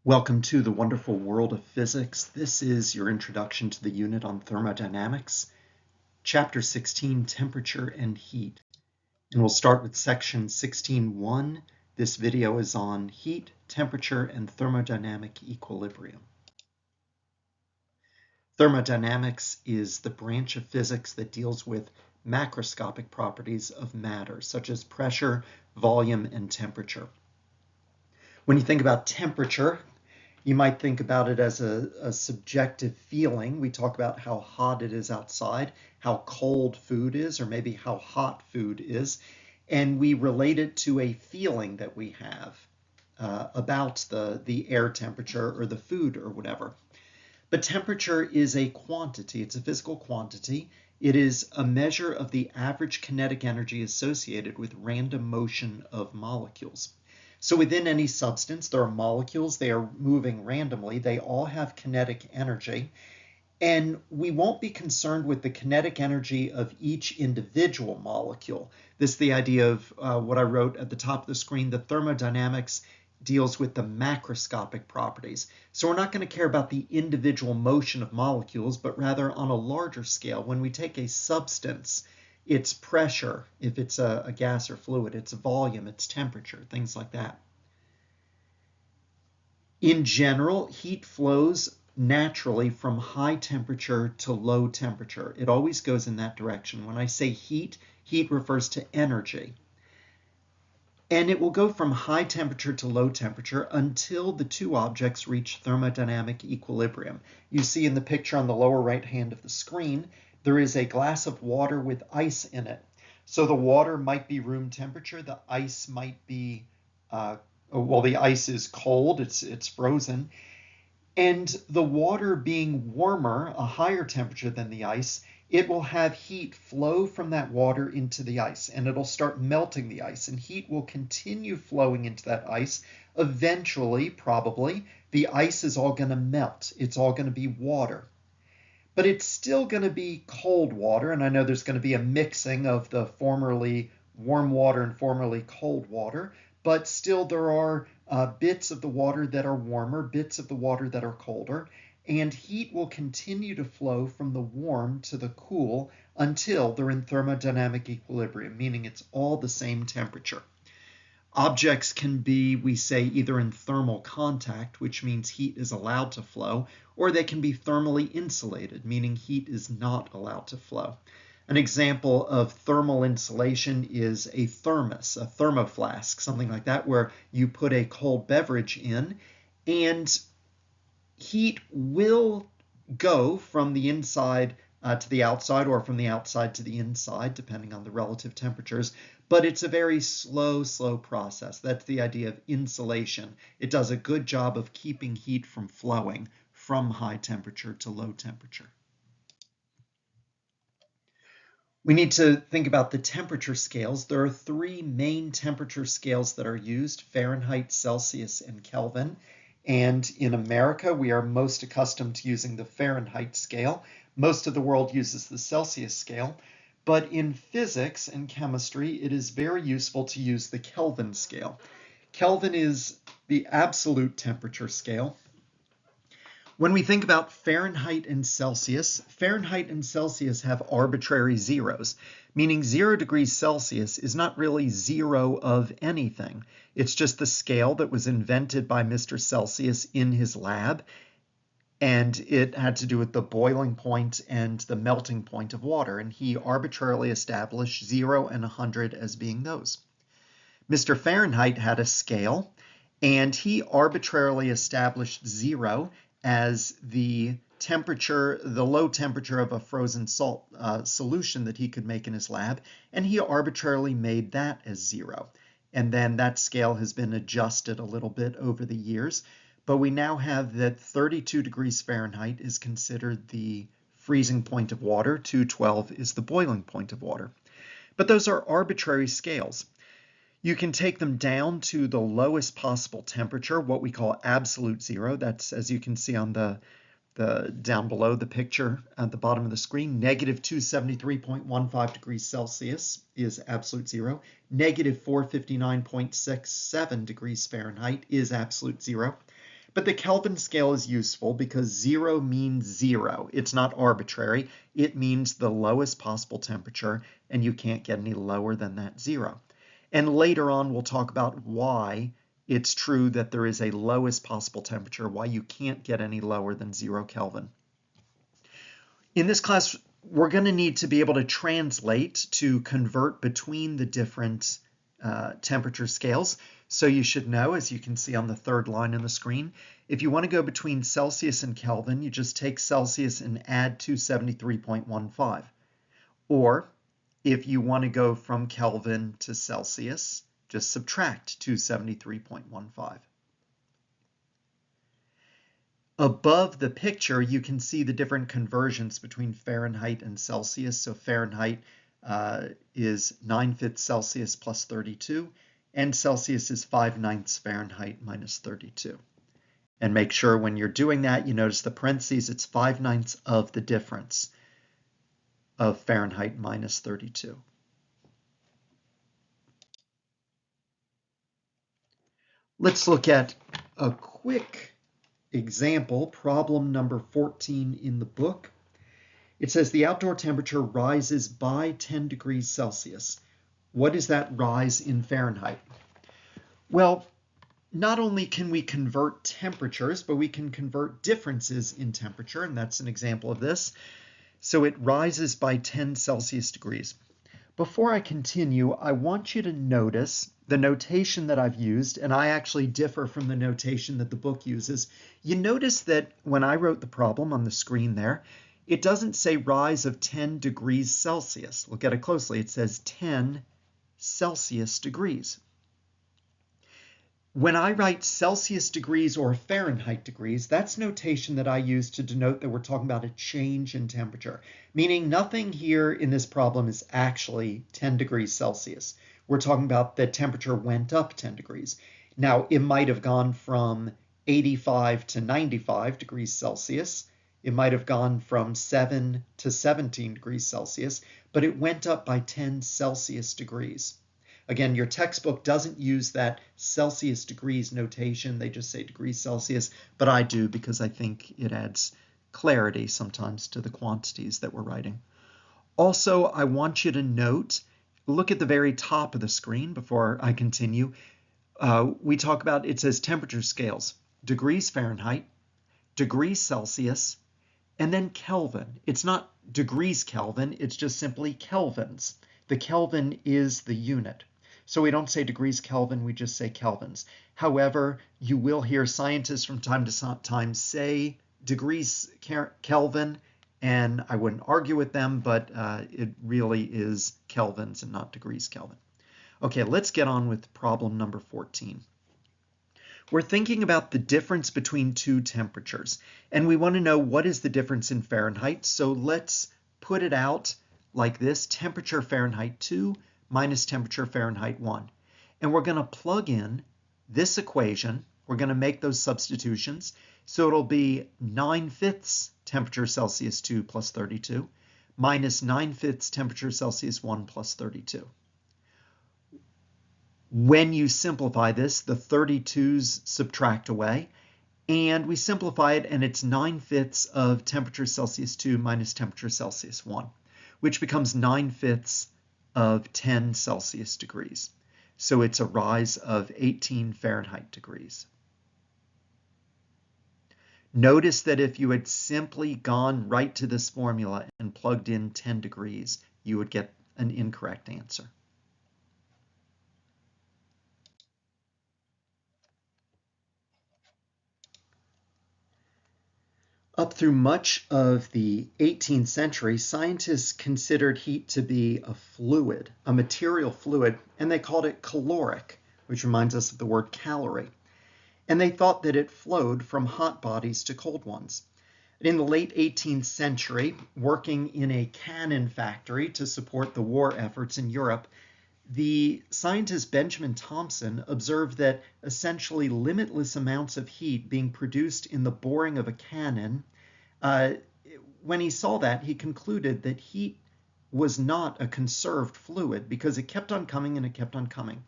Welcome to the wonderful world of physics. This is your introduction to the unit on thermodynamics, chapter 16, temperature and heat. And we'll start with section 16.1. This video is on heat, temperature, and thermodynamic equilibrium. Thermodynamics is the branch of physics that deals with macroscopic properties of matter, such as pressure, volume, and temperature. When you think about temperature, you might think about it as a subjective feeling. We talk about how hot it is outside, how cold food is, or maybe how hot food is, and we relate it to a feeling that we have about the air temperature or the food or whatever. But temperature is a quantity. It's a physical quantity. It is a measure of the average kinetic energy associated with random motion of molecules. So within any substance, there are molecules, they are moving randomly, they all have kinetic energy, and we won't be concerned with the kinetic energy of each individual molecule. This is the idea of what I wrote at the top of the screen, the thermodynamics deals with the macroscopic properties. So we're not going to care about the individual motion of molecules, but rather on a larger scale. When we take a substance, its pressure, if it's a gas or fluid, its volume, its temperature, things like that. In general, heat flows naturally from high temperature to low temperature. It always goes in that direction. When I say heat, heat refers to energy. And it will go from high temperature to low temperature until the two objects reach thermodynamic equilibrium. You see in the picture on the lower right hand of the screen, there is a glass of water with ice in it. So the water might be room temperature, the ice might be, the ice is cold, it's frozen. And the water being warmer, a higher temperature than the ice, it will have heat flow from that water into the ice, and it'll start melting the ice, and heat will continue flowing into that ice. Eventually, probably, the ice is all going to melt. It's all going to be water. But it's still going to be cold water, and I know there's going to be a mixing of the formerly warm water and formerly cold water, but still there are bits of the water that are warmer, bits of the water that are colder, and heat will continue to flow from the warm to the cool until they're in thermodynamic equilibrium, meaning it's all the same temperature. Objects can be, we say, either in thermal contact, which means heat is allowed to flow, or they can be thermally insulated, meaning heat is not allowed to flow. An example of thermal insulation is a thermos, a thermoflask, something like that, where you put a cold beverage in, and heat will go from the inside to the outside, or from the outside to the inside, depending on the relative temperatures. But it's a very slow process. That's the idea of insulation. It does a good job of keeping heat from flowing from high temperature to low temperature. We need to think about the temperature scales. There are three main temperature scales that are used: Fahrenheit, Celsius, and Kelvin. And in America, we are most accustomed to using the Fahrenheit scale. Most of the world uses the Celsius scale. But in physics and chemistry, it is very useful to use the Kelvin scale. Kelvin is the absolute temperature scale. When we think about Fahrenheit and Celsius have arbitrary zeros, meaning 0 degrees Celsius is not really zero of anything. It's just the scale that was invented by Mr. Celsius in his lab, and it had to do with the boiling point and the melting point of water, and he arbitrarily established 0 and 100 as being those. Mr. Fahrenheit had a scale, and he arbitrarily established 0 as the temperature, the low temperature of a frozen salt solution that he could make in his lab, and he arbitrarily made that as 0. And then that scale has been adjusted a little bit over the years, but we now have that 32 degrees Fahrenheit is considered the freezing point of water, 212 is the boiling point of water. But those are arbitrary scales. You can take them down to the lowest possible temperature, what we call absolute zero. That's, as you can see on the down below the picture at the bottom of the screen, negative 273.15 degrees Celsius is absolute zero. Negative 459.67 degrees Fahrenheit is absolute zero. But the Kelvin scale is useful because 0 means 0. It's not arbitrary. It means the lowest possible temperature, and you can't get any lower than that 0. And later on, we'll talk about why it's true that there is a lowest possible temperature, why you can't get any lower than 0 Kelvin. In this class, we're going to need to be able to translate, to convert between the different temperature scales. So you should know, as you can see on the third line on the screen, if you want to go between Celsius and Kelvin, you just take Celsius and add 273.15. Or if you want to go from Kelvin to Celsius, just subtract 273.15. Above the picture, you can see the different conversions between Fahrenheit and Celsius. So Fahrenheit is 9/5 Celsius plus 32, and Celsius is 5/9 Fahrenheit minus 32. And make sure when you're doing that, you notice the parentheses, it's 5/9 of the difference of Fahrenheit minus 32. Let's look at a quick example, problem number 14 in the book. It says the outdoor temperature rises by 10 degrees Celsius. What is that rise in Fahrenheit? Well, not only can we convert temperatures, but we can convert differences in temperature, and that's an example of this. So it rises by 10 Celsius degrees. Before I continue, I want you to notice the notation that I've used, and I actually differ from the notation that the book uses. You notice that when I wrote the problem on the screen there, it doesn't say rise of 10 degrees Celsius. Look at it closely. It says 10 Celsius degrees. When I write Celsius degrees or Fahrenheit degrees, that's notation that I use to denote that we're talking about a change in temperature, meaning nothing here in this problem is actually 10 degrees Celsius. We're talking about the temperature went up 10 degrees. Now, it might have gone from 85 to 95 degrees Celsius. It might have gone from 7 to 17 degrees Celsius, but it went up by 10 Celsius degrees. Again, your textbook doesn't use that Celsius degrees notation. They just say degrees Celsius, but I do because I think it adds clarity sometimes to the quantities that we're writing. Also, I want you to note, look at the very top of the screen before I continue. We talk about, it says temperature scales, degrees Fahrenheit, degrees Celsius, and then Kelvin. It's not degrees Kelvin, it's just simply kelvins. The Kelvin is the unit. So we don't say degrees Kelvin, we just say kelvins. However, you will hear scientists from time to time say degrees Kelvin, and I wouldn't argue with them, but it really is kelvins and not degrees Kelvin. Okay, let's get on with problem number 14. We're thinking about the difference between two temperatures, and we want to know what is the difference in Fahrenheit. So let's put it out like this, temperature Fahrenheit 2 minus temperature Fahrenheit 1. And we're going to plug in this equation. We're going to make those substitutions. So it'll be 9/5 temperature Celsius 2 plus 32 minus 9/5 temperature Celsius 1 plus 32. When you simplify this, the 32's subtract away, and we simplify it, and it's 9/5 of temperature Celsius 2 minus temperature Celsius 1, which becomes 9/5 of 10 Celsius degrees. So it's a rise of 18 Fahrenheit degrees. Notice that if you had simply gone right to this formula and plugged in 10 degrees, you would get an incorrect answer. Up through much of the 18th century, scientists considered heat to be a fluid, a material fluid, and they called it caloric, which reminds us of the word calorie. And they thought that it flowed from hot bodies to cold ones. In the late 18th century, working in a cannon factory to support the war efforts in Europe, the scientist Benjamin Thompson observed that essentially limitless amounts of heat being produced in the boring of a cannon. When he saw that, he concluded that heat was not a conserved fluid because it kept on coming and it kept on coming.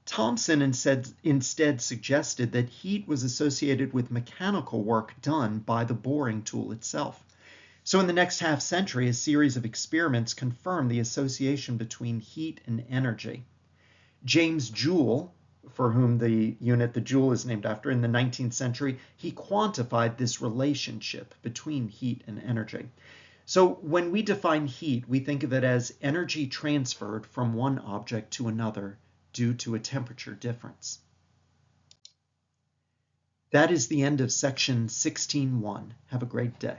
Thomson instead suggested that heat was associated with mechanical work done by the boring tool itself. So in the next half century, a series of experiments confirmed the association between heat and energy. James Joule, for whom the unit, the joule, is named after, in the 19th century, he quantified this relationship between heat and energy. So when we define heat, we think of it as energy transferred from one object to another due to a temperature difference. That is the end of section 16.1. Have a great day.